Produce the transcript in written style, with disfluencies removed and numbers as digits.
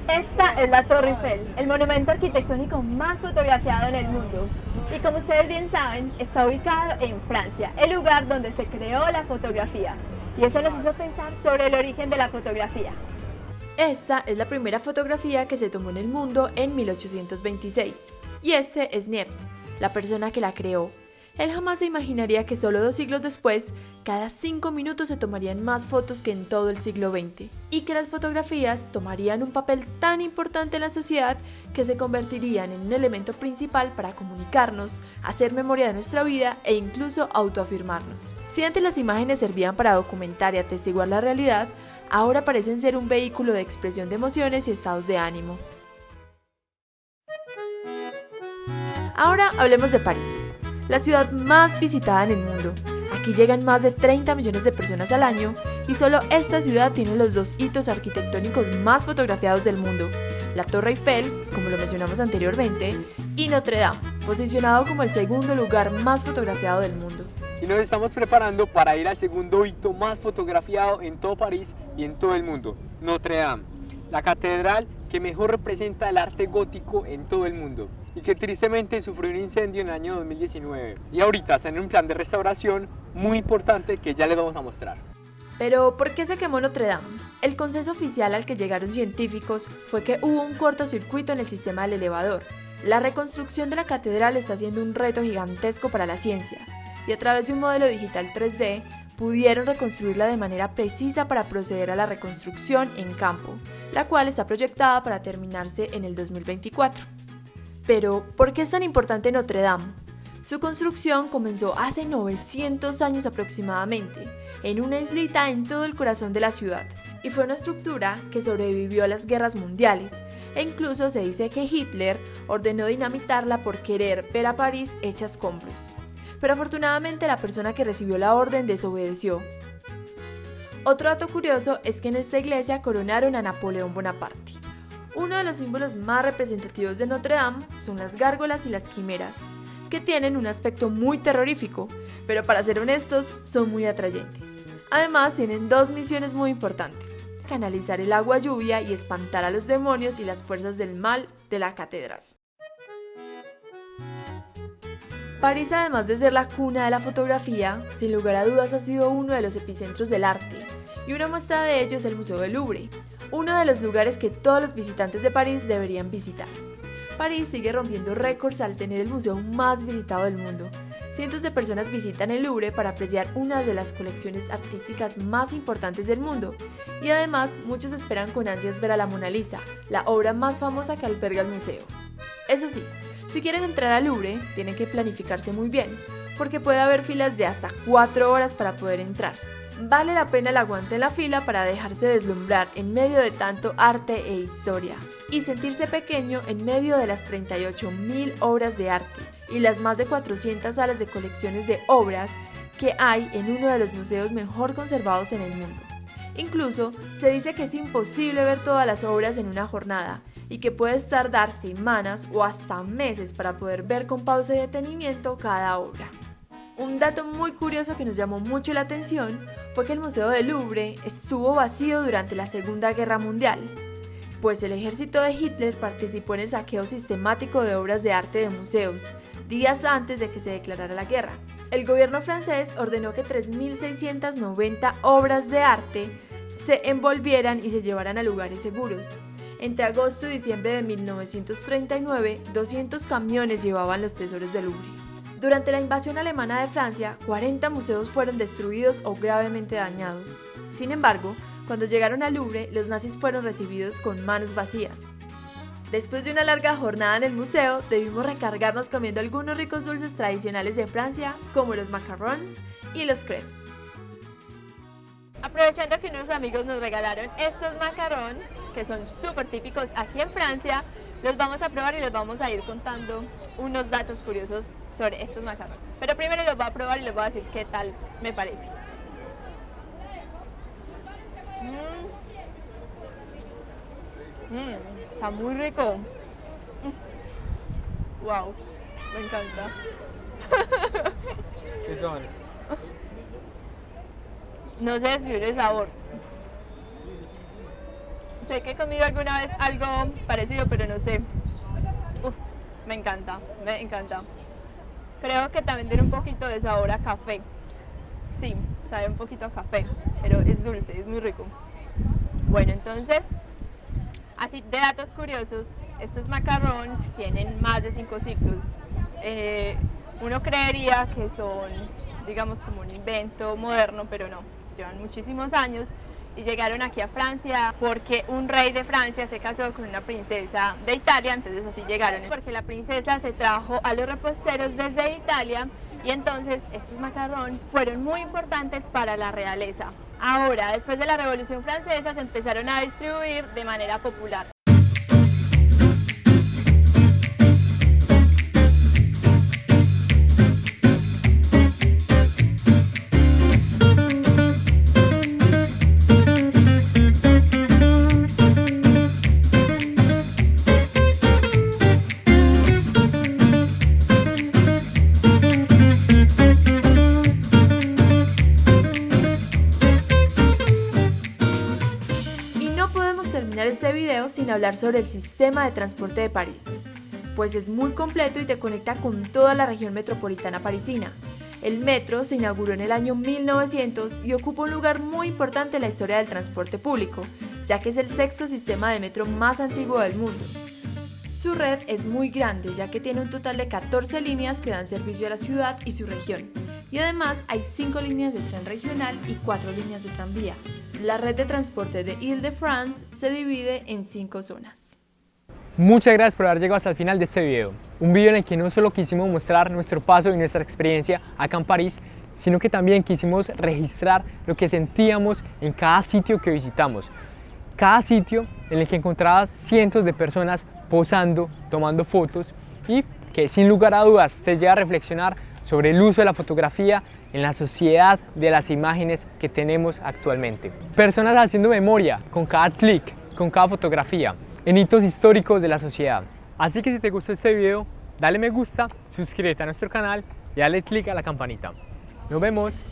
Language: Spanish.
Esta es la Torre Eiffel, el monumento arquitectónico más fotografiado en el mundo. Y como ustedes bien saben, está ubicado en Francia, el lugar donde se creó la fotografía. Y eso nos hizo pensar sobre el origen de la fotografía. Esta es la primera fotografía que se tomó en el mundo en 1826. Y este es Niepce, la persona que la creó. Él jamás se imaginaría que solo 2 siglos después, cada 5 minutos se tomarían más fotos que en todo el siglo XX, y que las fotografías tomarían un papel tan importante en la sociedad que se convertirían en un elemento principal para comunicarnos, hacer memoria de nuestra vida e incluso autoafirmarnos. Si antes las imágenes servían para documentar y atestiguar la realidad, ahora parecen ser un vehículo de expresión de emociones y estados de ánimo. Ahora hablemos de París, la ciudad más visitada en el mundo. Aquí llegan más de 30 millones de personas al año y solo esta ciudad tiene los 2 hitos arquitectónicos más fotografiados del mundo, la Torre Eiffel, como lo mencionamos anteriormente, y Notre Dame, posicionado como el segundo lugar más fotografiado del mundo. Y nos estamos preparando para ir al segundo hito más fotografiado en todo París y en todo el mundo, Notre Dame, la catedral que mejor representa el arte gótico en todo el mundo y que tristemente sufrió un incendio en el año 2019 y ahorita está en un plan de restauración muy importante que ya les vamos a mostrar. Pero, ¿por qué se quemó Notre Dame? El consenso oficial al que llegaron científicos fue que hubo un cortocircuito en el sistema del elevador. La reconstrucción de la catedral está siendo un reto gigantesco para la ciencia y a través de un modelo digital 3D pudieron reconstruirla de manera precisa para proceder a la reconstrucción en campo, la cual está proyectada para terminarse en el 2024. Pero, ¿por qué es tan importante Notre Dame? Su construcción comenzó hace 900 años aproximadamente, en una islita en todo el corazón de la ciudad, y fue una estructura que sobrevivió a las guerras mundiales, e incluso se dice que Hitler ordenó dinamitarla por querer ver a París hecha escombros. Pero afortunadamente la persona que recibió la orden desobedeció. Otro dato curioso es que en esta iglesia coronaron a Napoleón Bonaparte. Uno de los símbolos más representativos de Notre Dame son las gárgolas y las quimeras, que tienen un aspecto muy terrorífico, pero para ser honestos, son muy atrayentes. Además, tienen 2 misiones muy importantes: canalizar el agua lluvia y espantar a los demonios y las fuerzas del mal de la catedral. París, además de ser la cuna de la fotografía, sin lugar a dudas ha sido uno de los epicentros del arte, y una muestra de ello es el Museo del Louvre, uno de los lugares que todos los visitantes de París deberían visitar. París sigue rompiendo récords al tener el museo más visitado del mundo. Cientos de personas visitan el Louvre para apreciar una de las colecciones artísticas más importantes del mundo, y además muchos esperan con ansias ver a la Mona Lisa, la obra más famosa que alberga el museo. Eso sí, si quieren entrar al Louvre, tienen que planificarse muy bien, porque puede haber filas de hasta 4 horas para poder entrar. Vale la pena el aguante en la fila para dejarse deslumbrar en medio de tanto arte e historia, y sentirse pequeño en medio de las 38.000 obras de arte y las más de 400 salas de colecciones de obras que hay en uno de los museos mejor conservados en el mundo. Incluso se dice que es imposible ver todas las obras en una jornada, y que puedes tardar semanas o hasta meses para poder ver con pausa y detenimiento cada obra. Un dato muy curioso que nos llamó mucho la atención fue que el Museo del Louvre estuvo vacío durante la Segunda Guerra Mundial, pues el ejército de Hitler participó en el saqueo sistemático de obras de arte de museos, días antes de que se declarara la guerra. El gobierno francés ordenó que 3.690 obras de arte se envolvieran y se llevaran a lugares seguros. Entre agosto y diciembre de 1939, 200 camiones llevaban los tesoros del Louvre. Durante la invasión alemana de Francia, 40 museos fueron destruidos o gravemente dañados. Sin embargo, cuando llegaron al Louvre, los nazis fueron recibidos con manos vacías. Después de una larga jornada en el museo, debimos recargarnos comiendo algunos ricos dulces tradicionales de Francia, como los macarons y los crepes. Aprovechando que unos amigos nos regalaron estos macarons, que son súper típicos aquí en Francia, los vamos a probar y les vamos a ir contando unos datos curiosos sobre estos macarrones. Pero primero los voy a probar y les voy a decir qué tal me parece. Está muy rico. Wow, me encanta. ¿Qué son? No sé describir el sabor. Sé que he comido alguna vez algo parecido, pero no sé. Uf, me encanta, me encanta. Creo que también tiene un poquito de sabor a café. Sí, sabe un poquito a café, pero es dulce, es muy rico. Bueno, entonces, así de datos curiosos, estos macarrons tienen más de 5 siglos. Uno creería que son, digamos, como un invento moderno, pero no, llevan muchísimos años y llegaron aquí a Francia porque un rey de Francia se casó con una princesa de Italia, entonces así llegaron, porque la princesa se trajo a los reposteros desde Italia y entonces estos macarrons fueron muy importantes para la realeza. Ahora, después de la Revolución Francesa, se empezaron a distribuir de manera popular. Este video sin hablar sobre el sistema de transporte de París, pues es muy completo y te conecta con toda la región metropolitana parisina. El metro se inauguró en el año 1900 y ocupa un lugar muy importante en la historia del transporte público, ya que es el sexto sistema de metro más antiguo del mundo. Su red es muy grande, ya que tiene un total de 14 líneas que dan servicio a la ciudad y su región, y además hay 5 líneas de tren regional y 4 líneas de tranvía. La red de transporte de Île-de-France se divide en 5 zonas. Muchas gracias por haber llegado hasta el final de este video. Un video en el que no solo quisimos mostrar nuestro paso y nuestra experiencia acá en París, sino que también quisimos registrar lo que sentíamos en cada sitio que visitamos. Cada sitio en el que encontrabas cientos de personas posando, tomando fotos y que sin lugar a dudas te lleva a reflexionar sobre el uso de la fotografía en la sociedad de las imágenes que tenemos actualmente. Personas haciendo memoria con cada clic, con cada fotografía, en hitos históricos de la sociedad. Así que si te gustó este video, dale me gusta, suscríbete a nuestro canal y dale clic a la campanita. Nos vemos.